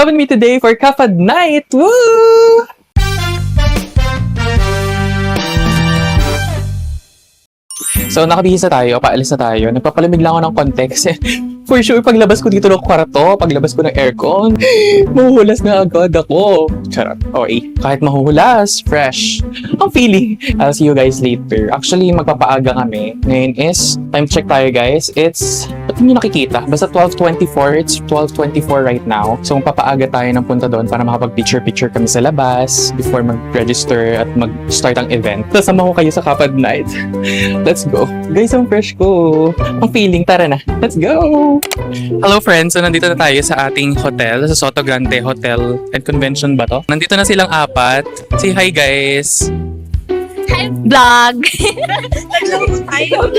Come with me today for Kapad Night! Woo! So, nakabihis na tayo, paalis na tayo. Nagpapalamig lang ako ng context. For sure, paglabas ko dito ng kwarto, paglabas ko ng aircon, mahuhulas na agad ako. Charot. Okay. Kahit mahuhulas, fresh. Ang feeling. I'll see you guys later. Actually, magpapaaga kami. Ngayon is, time check tayo guys. It's, ba't hindi nakikita? Basta 12:24. It's 12:24 right now. So, magpapaaga tayo ng punta doon para makapag-picture-picture kami sa labas before mag-register at mag-start ang event. Kasama ko kayo sa Kapad Night. Let's go. Guys, ang fresh ko. Ang feeling, tara na. Let's go! Hello friends, so nandito na tayo sa ating hotel, sa Soto Grande Hotel and Convention ba to? Nandito na silang apat. Say hi guys! Hi, vlog! Hi, vlog!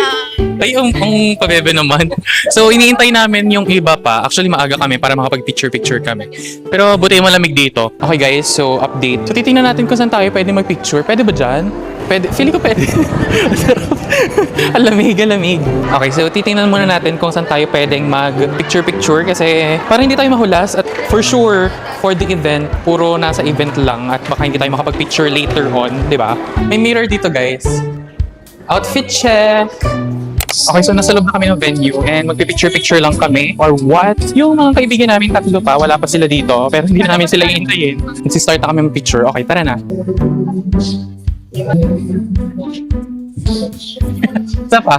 Ay, ang pabebe naman. So, iniintay namin yung iba pa. Actually, maaga kami para makapag-picture-picture kami. Pero buti malamig dito. Okay guys, so update. So, titingnan natin kung saan tayo pwede mag-picture. Pwede ba dyan? Pwede. Feeling ko pwede. Ang lamig, ang lamig. Okay, so titingnan muna natin kung saan tayo pwedeng mag-picture-picture kasi para hindi tayo mahulas at for sure, for the event, puro nasa event lang at baka hindi tayo makapag-picture later on, di ba? May mirror dito guys. Outfit check! Okay, so nasa loob na kami ng venue and magpipicture-picture lang kami or what? Yung mga kaibigan namin tatlo pa, wala pa sila dito pero hindi na namin sila iintayin. Nagsi-start na kami mag-picture. Okay, tara na. Isa pa.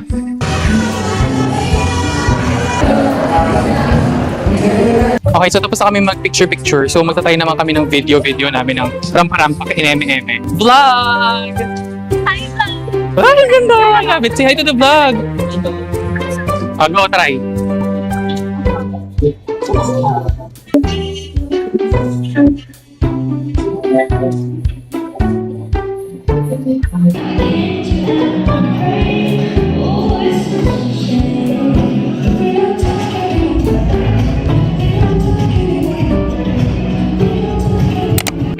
Okay, so tapos na kami mag-picture-picture. So magtatay naman kami ng video namin ng rampa-rampa kay Eme-Eme. Vlog! Hi, vlog! Ay, ang ganda! I love it. Say hi to the vlog! Go, try.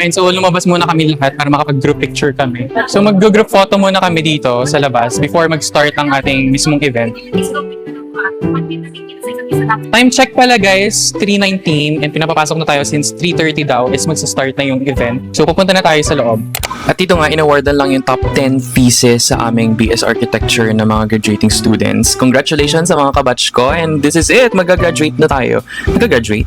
And so, lumabas muna kami lahat para makapag-group picture kami. So, mag-group photo muna kami dito sa labas before mag-start ang ating mismong event. Time check pala guys, 3:19 and pinapapasok na tayo since 3:30 daw is magsa-start na yung event. So, pupunta na tayo sa loob. At dito nga, in-awardan lang yung top 10 pieces sa aming BS Architecture na mga graduating students. Congratulations sa mga kabatch ko and this is it! Mag-graduate na tayo. Mag-graduate.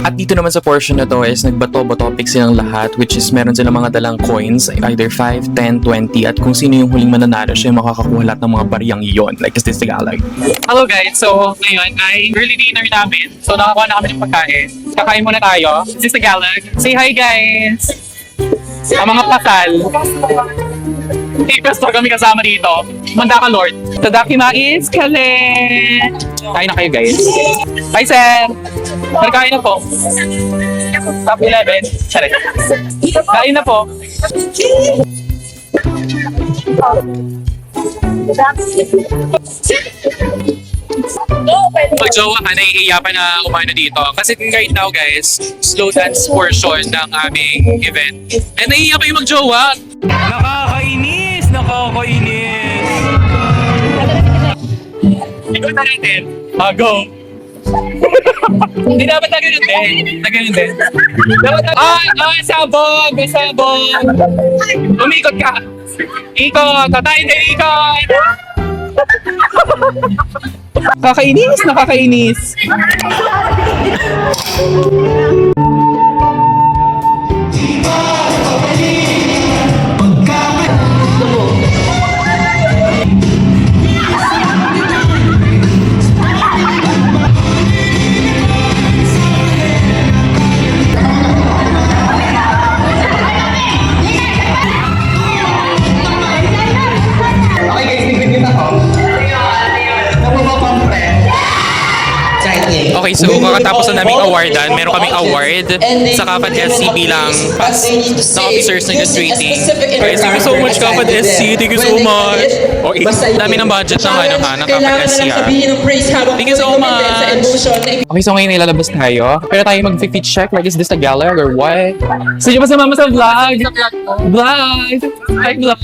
At dito naman sa portion na to is nagbato-bato pick silang lahat which is meron silang mga dalang coins either 5, 10, 20 at kung sino yung huling mananalo siya yung makakakuha lahat ng mga bariyang iyon like is this Tagalog. Hello guys! So ngayon ay early dinner namin. So nakakuha na kami ng pagkain. Kakain muna tayo. This is Tagalog. Say hi guys! Ang mga pasal. Basta kami kasama dito. Manda ka Lord. Tadakimais kale! Kain na kayo guys. Hi sir! Kain na po. Top 11. Charet. Kain na po. Pag jowa ka, naiiya pa na umano dito. Kasi right now guys, slow dance portion ng aming event. And naiiya pa yung mag-jowa. Nakakainis! Nakakainis! Ikaw na natin. Go! Hindi dapat na ganun din. Na ganun din. Dapat na... sabog! May sabog! Umikot ka! Ikot! Tatay din ikot! Nakakainis! Nakakainis! Okay, so kakatapos na naming awardan, meron kaming award sa Kapad SC bilang past na officers na graduating. Guys, thank you so much Kapad SC, thank you so much. Okay, dami ng budget ng ng Kapad SC ha. Thank you so much. Okay, so ngayon ilalabas tayo. Pero tayo mag-fit check, like is this a gala or what? So, yung masama sa vlog? Vlog! Hi, vlog!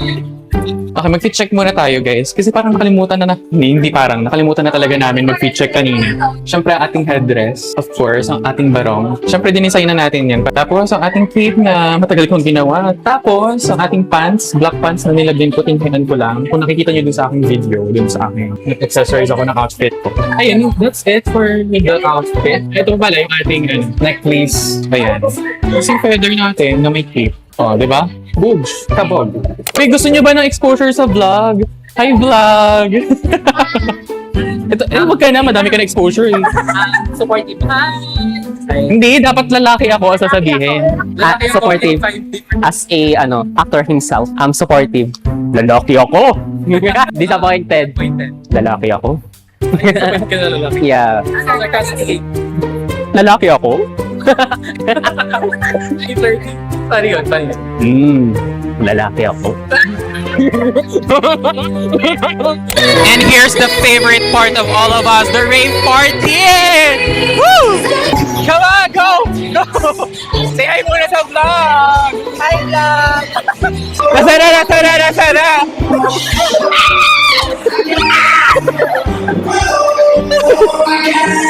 Okay, mag-fit check muna tayo guys. Kasi parang nakalimutan na nakalimutan na talaga namin mag-fit check kanina. Siyempre ang ating headdress, of course, ang ating barong. Siyempre dinisign na natin yan. Tapos ang ating cape na matagal kong ginawa. Tapos ang ating pants, black pants na nilagyan ko, tinhinan ko lang. Kung nakikita nyo dun sa aking video, dun sa aking accessories ako ng outfit ko. Ayun, that's it for the outfit. Ito pala yung ating necklace. Ayan. Kasi feather natin na may cape. Oh, di ba? Boobs. Kabog. May gusto nyo ba ng exposure sa vlog? Hi, vlog! Ito, wag ka na. Madami ka na exposure. Supportive. Hindi, dapat lalaki ako sasabihin. Supportive. As a actor himself, I'm supportive. Lalaki ako. Disappointed. Lalaki ako. Yeah. Lalaki ako. Pari yun. Lalaki ako. And here's the favorite part of all of us, the rave party! Woo! Come on, go! Go! Say hi muna sa vlog! Hi, vlog! Nasara!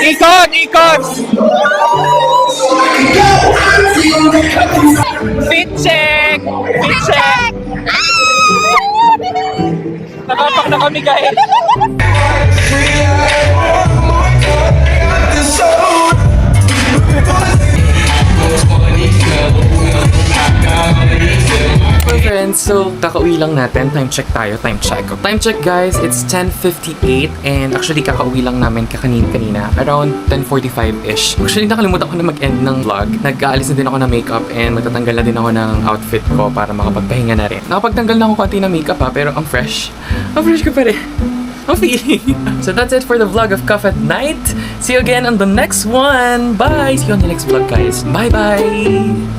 Ikot! Fit check! Nakapak na kami guys! Well friends, so kakauwi lang natin. Time check tayo, time check. Time check guys, it's 10:58 and actually kakauwi lang namin kanina. Around 10:45-ish. Actually nakalimutan ko na mag-end ng vlog. Nag-aalis na din ako ng makeup and magtatanggal na din ako ng outfit ko para makapagpahinga na rin. Nakapagtanggal na ako konti ng makeup pero ang fresh. Ang fresh ko pa rin. I'm feeling. So that's it for the vlog of Cuff at Night. See you again on the next one. Bye! See you on the next vlog guys. Bye-bye!